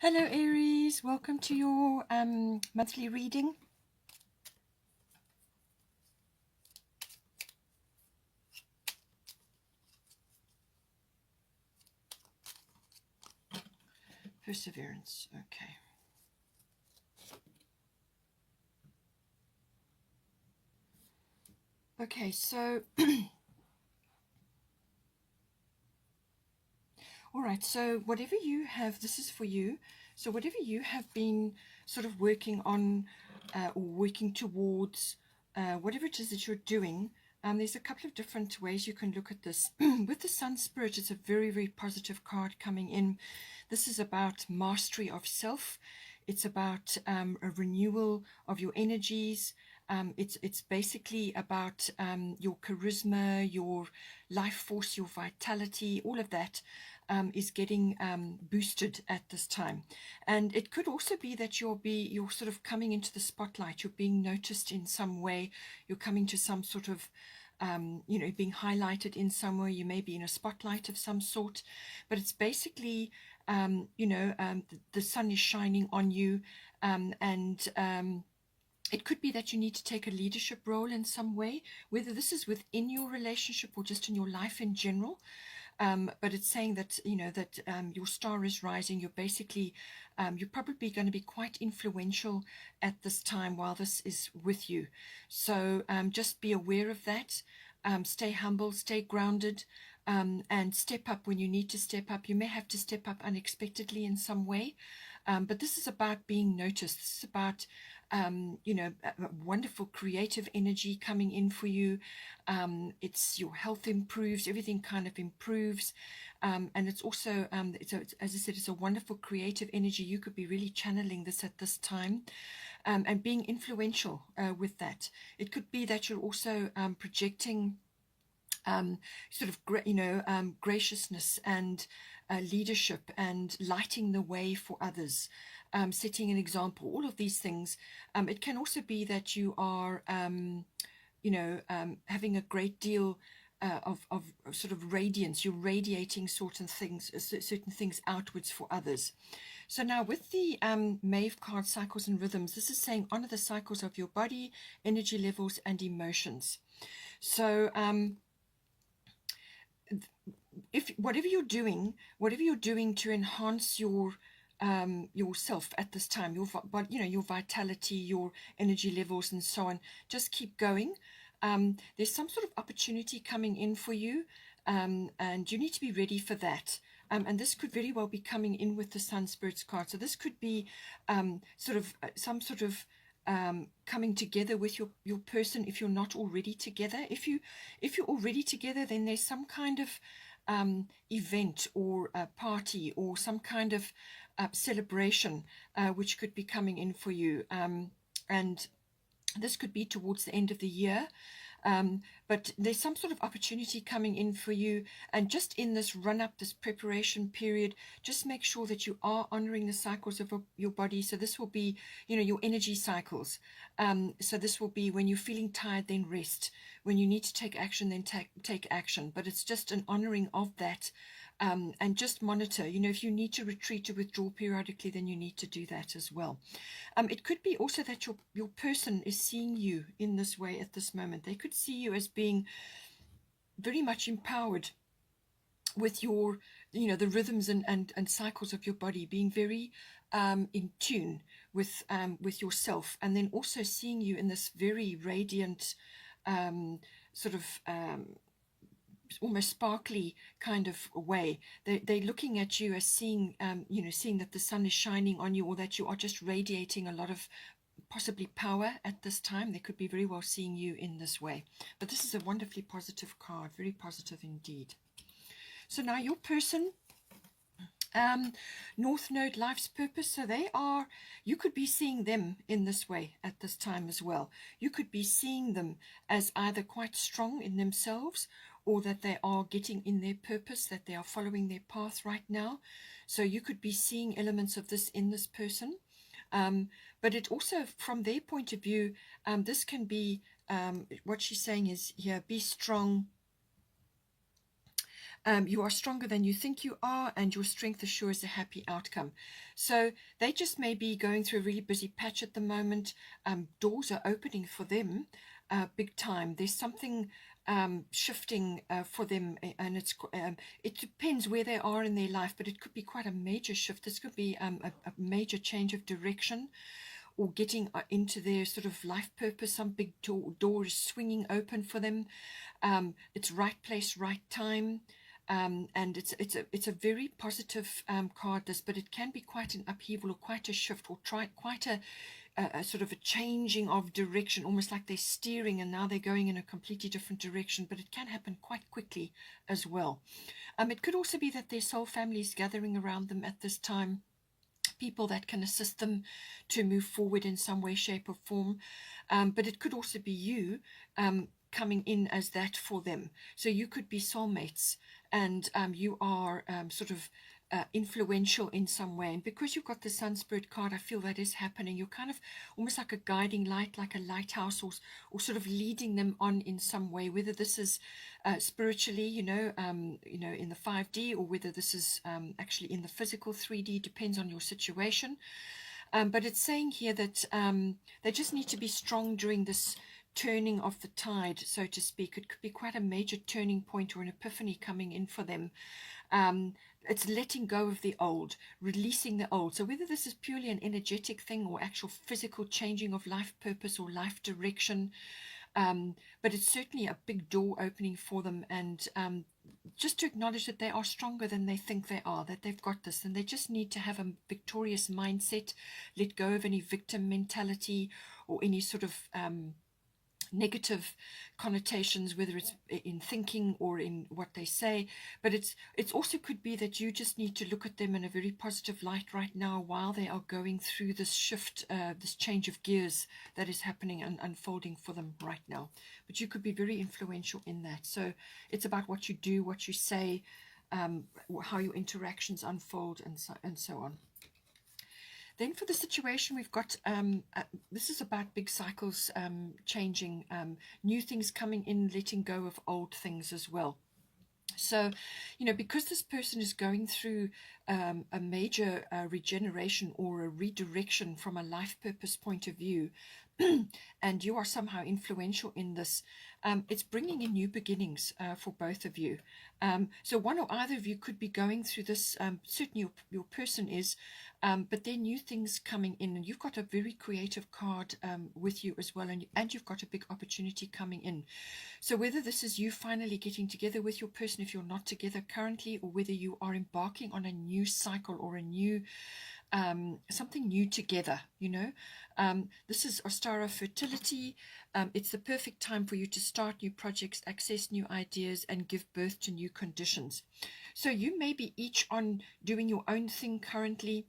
Hello Aries, welcome to your monthly reading. Perseverance, okay. Okay, so all right, so whatever you have, this is for you. So whatever you have been sort of working on or working towards, whatever it is that you're doing, there's a couple of different ways you can look at this. With the Sun Spirit, it's a very, very positive card coming in. This is about mastery of self. It's about a renewal of your energies. It's basically about your charisma, your life force, your vitality, all of that is getting boosted at this time. And it could also be that you're sort of coming into the spotlight. You're being noticed in some way. You're coming to some sort of being highlighted in some way. You may be in a spotlight of some sort, but it's basically the sun is shining on you, and it could be that you need to take a leadership role in some way, whether this is within your relationship or just in your life in general. But it's saying that your star is rising. You're basically you're probably going to be quite influential at this time while this is with you. So just be aware of that. Stay humble, stay grounded, and step up when you need to step up. You may have to step up unexpectedly in some way, but this is about being noticed. This is about a wonderful creative energy coming in for you. It's your health improves, everything kind of improves, and it's also as I said, it's a wonderful creative energy. You could be really channeling this at this time, and being influential with that. It could be that you're also projecting sort of graciousness and leadership and lighting the way for others, setting an example, all of these things. It can also be that you are having a great deal of sort of radiance. You're radiating certain things outwards for others. So now with the Maeve card, cycles and rhythms, this is saying honor the cycles of your body, energy levels and emotions. So if whatever you're doing to enhance yourself at this time, your vitality, your energy levels and so on, just keep going. There's some sort of opportunity coming in for you, and you need to be ready for that. And this could very well be coming in with the Sun Spirit's card. So this could be some sort of coming together with your person if you're not already together. If you're already together, then there's some kind of event or a party or some kind of celebration which could be coming in for you, and this could be towards the end of the year. But there's some sort of opportunity coming in for you, and just in this run up, this preparation period, just make sure that you are honoring the cycles of your body. So this will be your energy cycles. So this will be when you're feeling tired, then rest. When you need to take action, then take action. But it's just an honoring of that. And just monitor, if you need to retreat or withdraw periodically, then you need to do that as well. It could be also that your person is seeing you in this way at this moment. They could see you as being very much empowered with your, the rhythms and cycles of your body, being very in tune with yourself, and then also seeing you in this very radiant sort of almost sparkly kind of way. They're looking at you as seeing that the sun is shining on you, or that you are just radiating a lot of possibly power at this time. They could be very well seeing you in this way. But this is a wonderfully positive card, very positive indeed. So now your person, North Node, life's purpose. So you could be seeing them in this way at this time as well. You could be seeing them as either quite strong in themselves, or that they are getting in their purpose, that they are following their path right now. So you could be seeing elements of this in this person. But it also, from their point of view, this can be, what she's saying is here, be strong, You are stronger than you think you are, and your strength assures a happy outcome. So they just may be going through a really busy patch at the moment. Doors are opening for them big time. There's something shifting for them, and it depends where they are in their life, but it could be quite a major shift. This could be a major change of direction, or getting into their sort of life purpose. Some big door is swinging open for them. It's right place, right time. And it's a very positive card, this, but it can be quite an upheaval or quite a shift, or quite a sort of a changing of direction, almost like they're steering and now they're going in a completely different direction. But it can happen quite quickly as well. It could also be that their soul family is gathering around them at this time, people that can assist them to move forward in some way, shape, or form. But it could also be you coming in as that for them. So you could be soulmates, and you are sort of influential in some way. And because you've got the Sun Spirit card, I feel that is happening. You're kind of almost like a guiding light, like a lighthouse, or sort of leading them on in some way, whether this is spiritually, in the 5D, or whether this is actually in the physical 3D, depends on your situation. But it's saying here that they just need to be strong during this turning of the tide, so to speak. It could be quite a major turning point or an epiphany coming in for them. It's letting go of the old, releasing the old. So whether this is purely an energetic thing or actual physical changing of life purpose or life direction, but it's certainly a big door opening for them. And just to acknowledge that they are stronger than they think they are, that they've got this, and they just need to have a victorious mindset, let go of any victim mentality or any sort of negative connotations, whether it's in thinking or in what they say. But it's also could be that you just need to look at them in a very positive light right now while they are going through this shift, this change of gears that is happening and unfolding for them right now. But you could be very influential in that. So it's about what you do, what you say, how your interactions unfold, and so on. Then for the situation, we've got, this is about big cycles changing, new things coming in, letting go of old things as well. So, because this person is going through a major regeneration or a redirection from a life purpose point of view, and you are somehow influential in this, it's bringing in new beginnings for both of you. So one or either of you could be going through this, certainly your person is, but there are new things coming in, and you've got a very creative card with you as well, and you've got a big opportunity coming in. So whether this is you finally getting together with your person if you're not together currently, or whether you are embarking on a new cycle or a new something new together, this is Ostara fertility. It's the perfect time for you to start new projects, access new ideas, and give birth to new conditions. So you may be each on doing your own thing currently,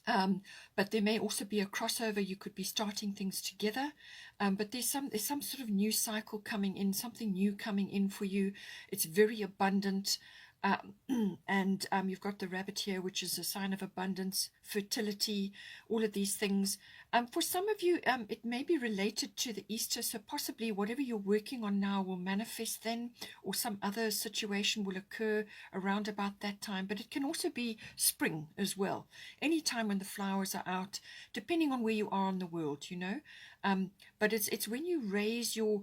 but there may also be a crossover. You could be starting things together, but there's some sort of new cycle coming in, something new coming in for you. It's very abundant. And you've got the rabbit here, which is a sign of abundance, fertility, all of these things. For some of you, it may be related to the Easter, so possibly whatever you're working on now will manifest then, or some other situation will occur around about that time. But it can also be spring as well, any time when the flowers are out, depending on where you are in the world, but it's when you raise your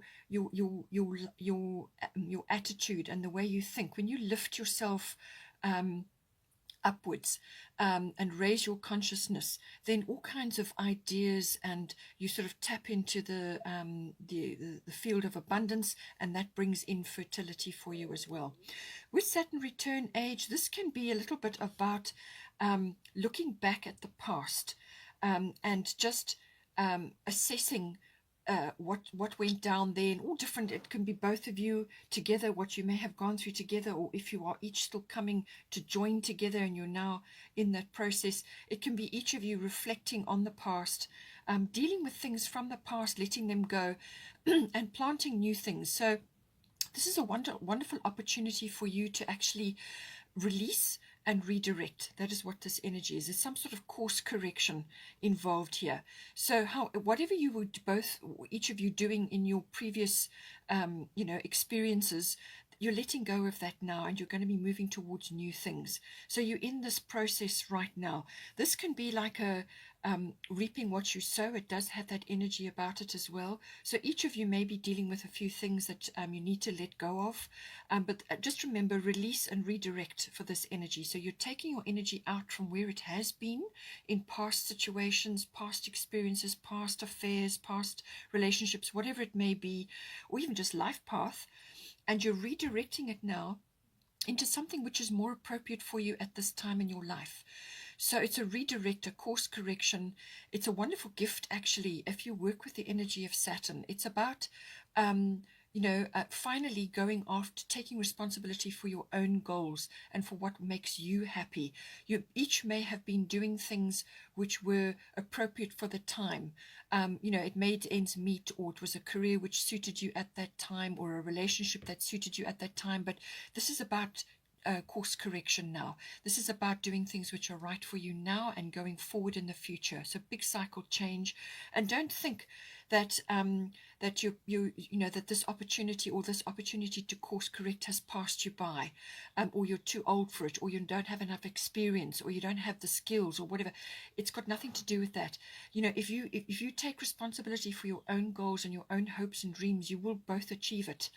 attitude and the way you think, when you lift yourself upwards and raise your consciousness, then all kinds of ideas, and you sort of tap into the field of abundance, and that brings in fertility for you as well. With Saturn return age, this can be a little bit about looking back at the past and just assessing what went down there, and all different. It can be both of you together, what you may have gone through together, or if you are each still coming to join together and you're now in that process, it can be each of you reflecting on the past, dealing with things from the past, letting them go, and planting new things. So this is a wonderful opportunity for you to actually release and redirect. That is what this energy is. There's some sort of course correction involved here. So whatever you would each of you doing in your previous experiences, you're letting go of that now, and you're going to be moving towards new things. So you're in this process right now. This can be like a reaping what you sow. It does have that energy about it as well. So each of you may be dealing with a few things that you need to let go of. But just remember, release and redirect for this energy. So you're taking your energy out from where it has been in past situations, past experiences, past affairs, past relationships, whatever it may be, or even just life path, and you're redirecting it now into something which is more appropriate for you at this time in your life. So it's a redirect, a course correction. It's a wonderful gift, actually, if you work with the energy of Saturn. It's about, finally going after taking responsibility for your own goals and for what makes you happy. You each may have been doing things which were appropriate for the time. It made ends meet, or it was a career which suited you at that time, or a relationship that suited you at that time. But this is about course correction now. This is about doing things which are right for you now and going forward in the future. So big cycle change, and don't think that that this opportunity to course correct has passed you by, or you're too old for it, or you don't have enough experience, or you don't have the skills, or whatever. It's got nothing to do with that. If you take responsibility for your own goals and your own hopes and dreams, you will both achieve it.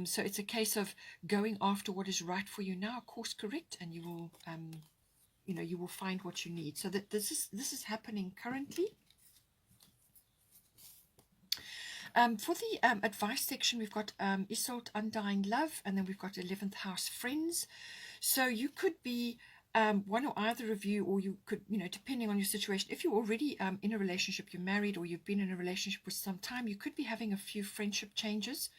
So it's a case of going after what is right for you now, course correct, and you will you will find what you need. So that this is happening currently. For the advice section, we've got Isolde, Undying Love, and then we've got 11th House, Friends. So you could be one or either of you, or you could, depending on your situation, if you're already in a relationship, you're married, or you've been in a relationship for some time, you could be having a few friendship changes.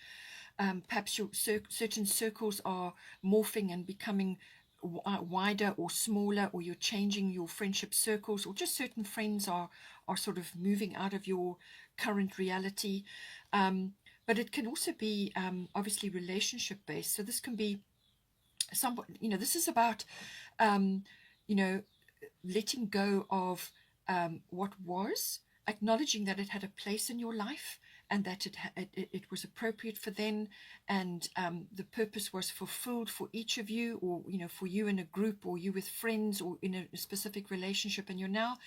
Perhaps your certain circles are morphing and becoming wider or smaller, or you're changing your friendship circles, or just certain friends are sort of moving out of your current reality. But it can also be obviously relationship based. So this can be somewhat, this is about letting go of what was, acknowledging that it had a place in your life, and that it was appropriate for then, and the purpose was fulfilled for each of you, or for you in a group, or you with friends, or in a specific relationship, and you're now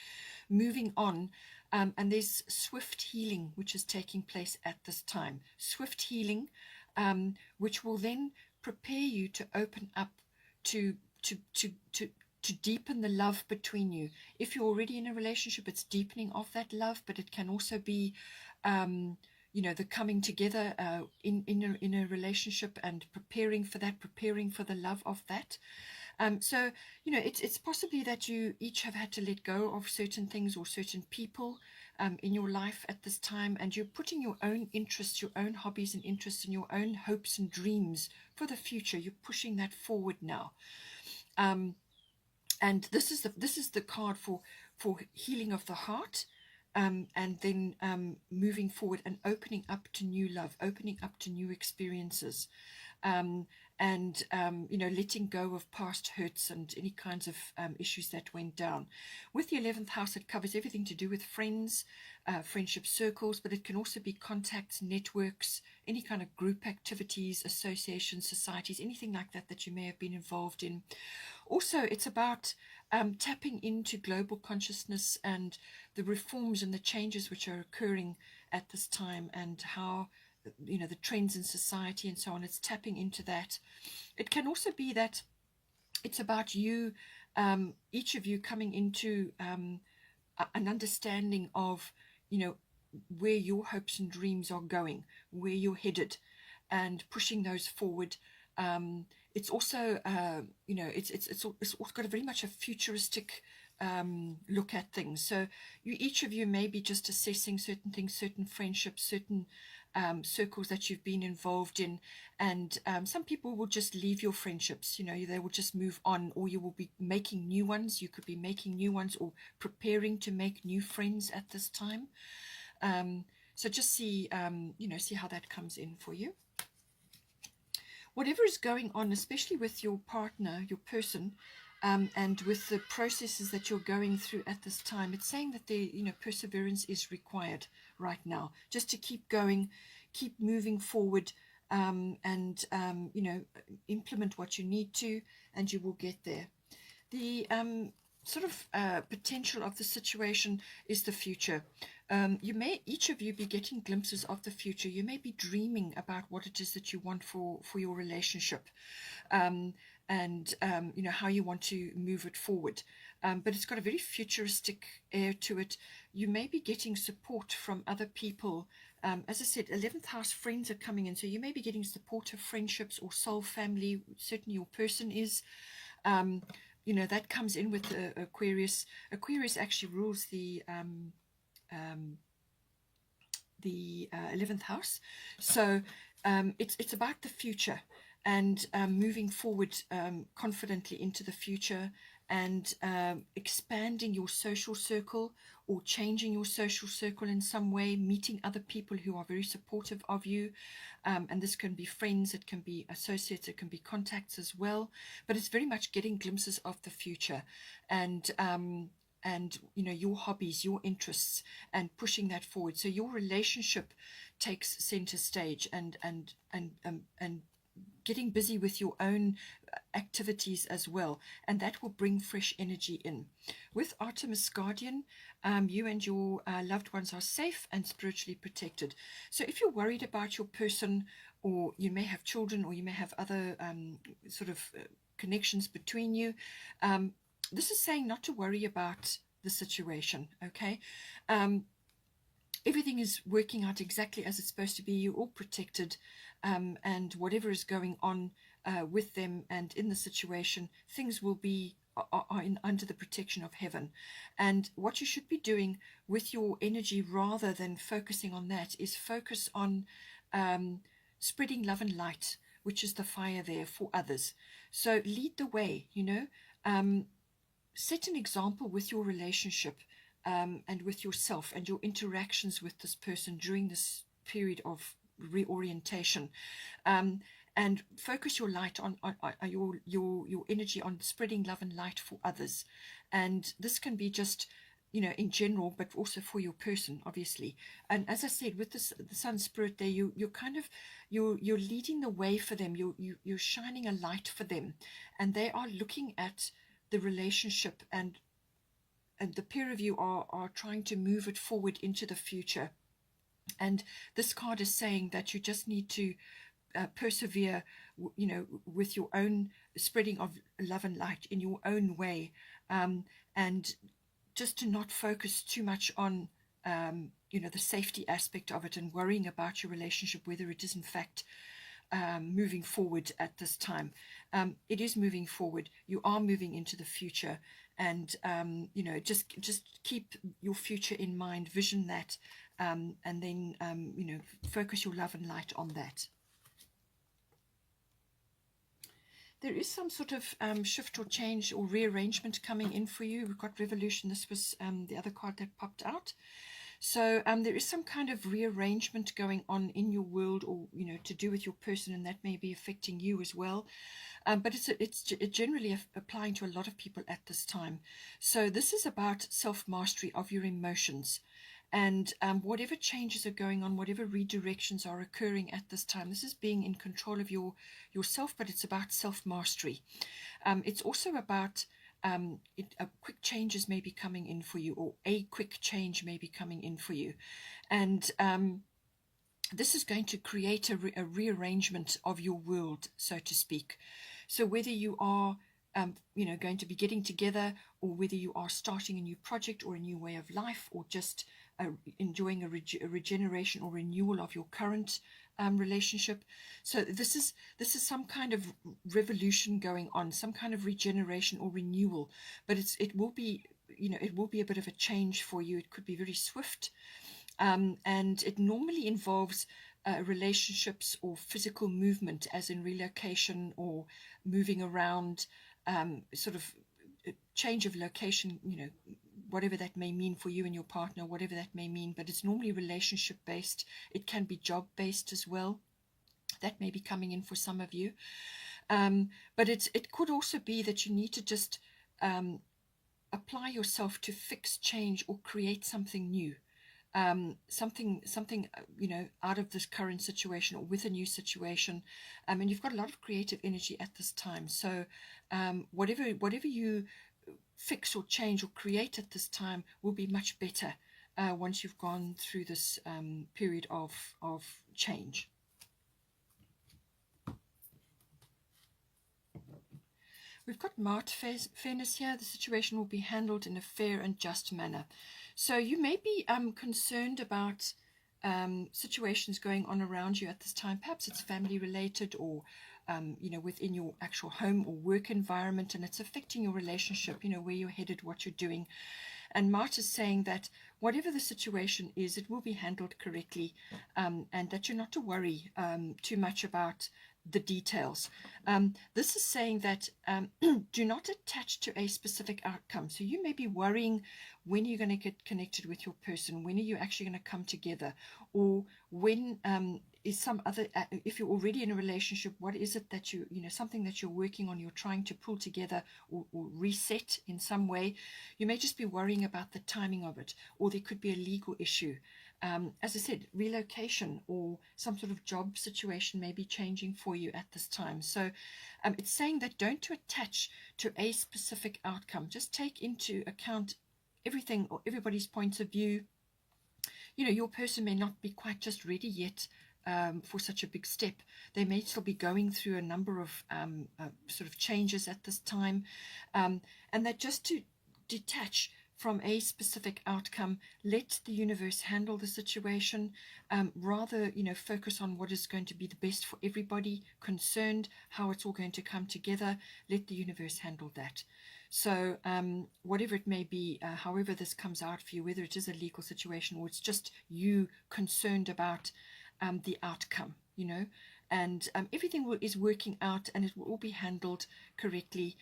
moving on. And there's swift healing which is taking place at this time. Swift healing, which will then prepare you to open up to deepen the love between you. If you're already in a relationship, it's deepening of that love, but it can also be the coming together in a relationship, and preparing for that, preparing for the love of that. So it's possibly that you each have had to let go of certain things or certain people in your life at this time, and you're putting your own interests, your own hobbies and interests, and your own hopes and dreams for the future. You're pushing that forward now. And this is the card for healing of the heart, and then moving forward and opening up to new love, opening up to new experiences, and letting go of past hurts and any kinds of issues that went down. With the 11th house, it covers everything to do with friends, friendship circles, but it can also be contacts, networks, any kind of group activities, associations, societies, anything like that you may have been involved in. Also, it's about tapping into global consciousness and the reforms and the changes which are occurring at this time, and how the trends in society and so on. It's tapping into that. It can also be that it's about you, each of you, coming into an understanding of where your hopes and dreams are going, where you're headed, and pushing those forward. It's also it's also got a very much a futuristic look at things. So each of you may be just assessing certain things, certain friendships, certain circles that you've been involved in, and some people will just leave your friendships. They will just move on, or you will be making new ones. You could be making new ones, or preparing to make new friends at this time. So just see see how that comes in for you. Whatever is going on, especially with your partner, your person, and with the processes that you're going through at this time, it's saying that perseverance is required right now, just to keep going, keep moving forward, you know, implement what you need to, and you will get there. The sort of potential of the situation is the future. You may, each of you, be getting glimpses of the future. You may be dreaming about what it is that you want for your relationship, and you know, how you want to move it forward. But it's got a very futuristic air to it. You may be getting support from other people. As I said, 11th house friends are coming in, so you may be getting supportive friendships or soul family. Certainly your person is. You know, that comes in with Aquarius. Aquarius actually rules the 11th house. So it's about the future, and moving forward confidently into the future, and expanding your social circle, or changing your social circle in some way, meeting other people who are very supportive of you. And this can be friends, it can be associates, it can be contacts as well. But it's very much getting glimpses of the future, and you know, your hobbies, your interests, and pushing that forward. So your relationship takes center stage, and getting busy with your own activities as well, and that will bring fresh energy in. With Artemis Guardian, you and your loved ones are safe and spiritually protected. So if you're worried about your person, or you may have children, or you may have other sort of connections between you, this is saying not to worry about the situation, okay? Everything is working out exactly as it's supposed to be. You're all protected, and whatever is going on with them and in the situation, things will be under the protection of heaven. And what you should be doing with your energy, rather than focusing on that, is focus on spreading love and light, which is the fire there for others. So lead the way, you know. Set an example with your relationship, and with yourself and your interactions with this person during this period of reorientation, and focus your light on your energy on spreading love and light for others. And this can be just, you know, in general, but also for your person, obviously. And as I said, with this, the sun spirit there, you're kind of, you're leading the way for them. You're shining a light for them, and they are looking at the relationship, and the pair of you are trying to move it forward into the future. And this card is saying that you just need to persevere, you know, with your own spreading of love and light in your own way, and just to not focus too much on you know, the safety aspect of it, and worrying about your relationship, whether it is in fact moving forward at this time. It is moving forward. You are moving into the future, and you know, just keep your future in mind, vision that, and then you know, focus your love and light on that. There is some sort of shift or change or rearrangement coming in for you. We've got Revolution. This was the other card that popped out. So there is some kind of rearrangement going on in your world, or, you know, to do with your person, and that may be affecting you as well. But it's generally applying to a lot of people at this time. So this is about self-mastery of your emotions. And whatever changes are going on, whatever redirections are occurring at this time, this is being in control of yourself, but it's about self-mastery. It's also about quick changes may be coming in for you, or a quick change may be coming in for you. And this is going to create a rearrangement of your world, so to speak. So whether you are you know, going to be getting together, or whether you are starting a new project or a new way of life, or just enjoying a regeneration or renewal of your current relationship. So this is some kind of revolution going on, some kind of regeneration or renewal. But it will be, you know, it will be a bit of a change for you. It could be very swift, and it normally involves relationships or physical movement, as in relocation or moving around, sort of change of location, you know, whatever that may mean for you and your partner, whatever that may mean. But it's normally relationship based. It can be job based as well. That may be coming in for some of you. But it could also be that you need to just apply yourself to fix, change, or create something new. something you know, out of this current situation or with a new situation. And you've got a lot of creative energy at this time. So whatever you fix or change or create at this time will be much better once you've gone through this period of change. We've got marked fairness here. The situation will be handled in a fair and just manner. So you may be concerned about situations going on around you at this time. Perhaps it's family related, or you know, within your actual home or work environment, and it's affecting your relationship, you know, where you're headed, what you're doing. And Mart is saying that whatever the situation is, it will be handled correctly, and that you're not to worry too much about the details. This is saying that do not attach to a specific outcome. So you may be worrying when you're going to get connected with your person, when are you actually going to come together, or when is some other, if you're already in a relationship, what is it that you know, something that you're working on, you're trying to pull together or reset in some way. You may just be worrying about the timing of it, or there could be a legal issue. As I said, relocation or some sort of job situation may be changing for you at this time. So it's saying that don't to attach to a specific outcome. Just take into account everything or everybody's points of view. You know, your person may not be quite just ready yet for such a big step. They may still be going through a number of sort of changes at this time, and that just to detach from a specific outcome, let the universe handle the situation, rather, you know, focus on what is going to be the best for everybody concerned, how it's all going to come together. Let the universe handle that. So whatever it may be, however this comes out for you, whether it is a legal situation or it's just you concerned about the outcome, you know, and everything is working out, and it will all be handled correctly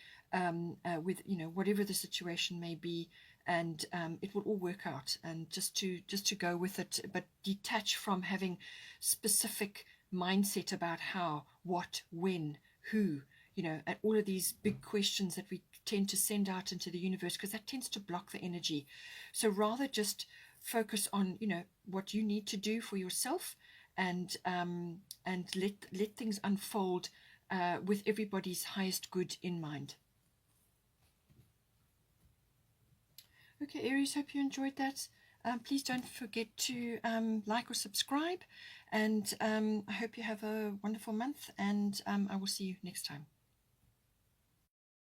with, you know, whatever the situation may be, and it will all work out. And just to go with it, but detach from having specific mindset about how, what, when, who, you know, and all of these big questions that we tend to send out into the universe, because that tends to block the energy. So rather just focus on, you know, what you need to do for yourself, and let things unfold with everybody's highest good in mind. Okay, Aries, hope you enjoyed that. Please don't forget to like or subscribe, and I hope you have a wonderful month, and I will see you next time.